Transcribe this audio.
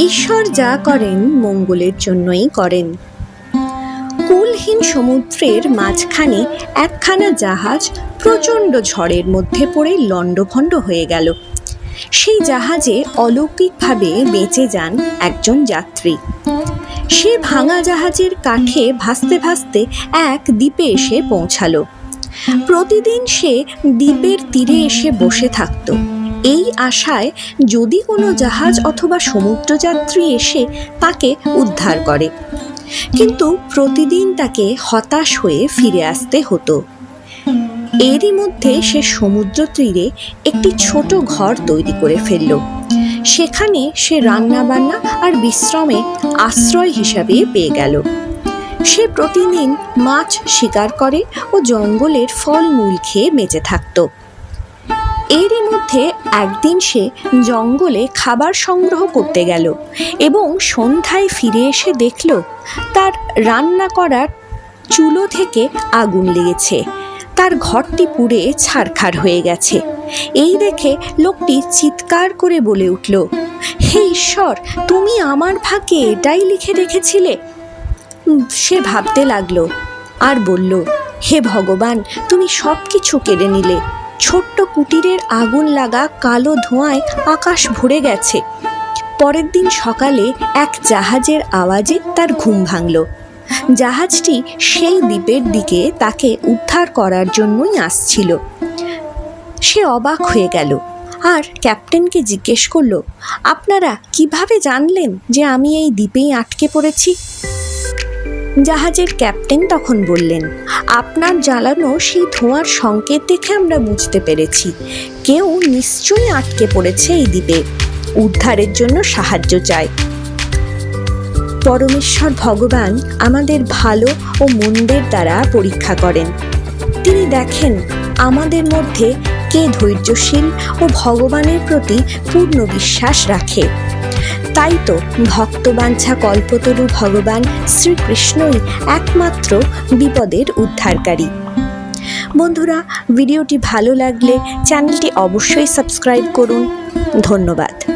ঈশ্বর যা করেন মঙ্গলের জন্যই করেন। কুলহীন সমুদ্রের মাঝখানে একখানা জাহাজ প্রচণ্ড ঝড়ের মধ্যে পড়ে লণ্ডভণ্ড হয়ে গেল। সেই জাহাজে অলৌকিকভাবে বেঁচে যান একজন যাত্রী। সে ভাঙা জাহাজের কাঠে ভাসতে ভাসতে এক দ্বীপে এসে পৌঁছালো। প্রতিদিন সে দ্বীপের তীরে এসে বসে থাকত, এই আশায় যদি কোনো জাহাজ অথবা সমুদ্রযাত্রী এসে তাকে উদ্ধার করে। কিন্তু প্রতিদিন তাকে হতাশ হয়ে ফিরে আসতে হতো। এরই মধ্যে সে সমুদ্র তীরে একটি ছোট ঘর তৈরি করে ফেলল। সেখানে সে রান্নাবান্না আর বিশ্রামে আশ্রয় হিসাবে পেয়ে গেল। সে প্রতিদিন মাছ শিকার করে ও জঙ্গলের ফলমূল খেয়ে বেঁচে থাকত। এরই মধ্যে একদিন সে জঙ্গলে খাবার সংগ্রহ করতে গেল এবং সন্ধ্যায় ফিরে এসে দেখল তার রান্না করার চুলো থেকে আগুন লেগেছে। তার ঘরটি পুড়ে ছারখার হয়ে গেছে। এই দেখে লোকটি চিৎকার করে বলে উঠল, হে ঈশ্বর, তুমি আমার ভাগ্যে এটাই লিখে রেখেছিলে। সে ভাবতে লাগলো আর বলল, হে ভগবান, তুমি সব কিছু কেড়ে নিলে। ছোট্ট কুটিরের আগুন লাগা কালো ধোঁয়ায় আকাশ ভরে গেছে। পরের দিন সকালে এক জাহাজের আওয়াজে তার ঘুম ভাঙল। জাহাজটি সেই দ্বীপের দিকে তাকে উদ্ধার করার জন্যই আসছিল। সে অবাক হয়ে গেল আর ক্যাপ্টেনকে জিজ্ঞেস করল, আপনারা কিভাবে জানলেন যে আমি এই দ্বীপেই আটকে পড়েছি? জাহাজের ক্যাপ্টেন তখন বললেন, আপনার জ্বালানো সেই ধোঁয়ার সংকেত দেখে আমরা বুঝতে পেরেছি কেউ নিশ্চয়ই আটকে পড়েছে এই দ্বীপে, উদ্ধারের জন্য সাহায্য চায়। পরমেশ্বর ভগবান আমাদের ভালো ও মন্দের দ্বারা পরীক্ষা করেন। তিনি দেখেন আমাদের মধ্যে কে ধৈর্যশীল ও ভগবানের প্রতি পূর্ণ বিশ্বাস রাখে। তাই তো ভক্তবাঞ্ছা কল্পতরু ভগবান শ্রীকৃষ্ণই একমাত্র বিপদের উদ্ধারকারী। বন্ধুরা, ভিডিওটি ভালো লাগলে চ্যানেলটি অবশ্যই সাবস্ক্রাইব করুন। ধন্যবাদ।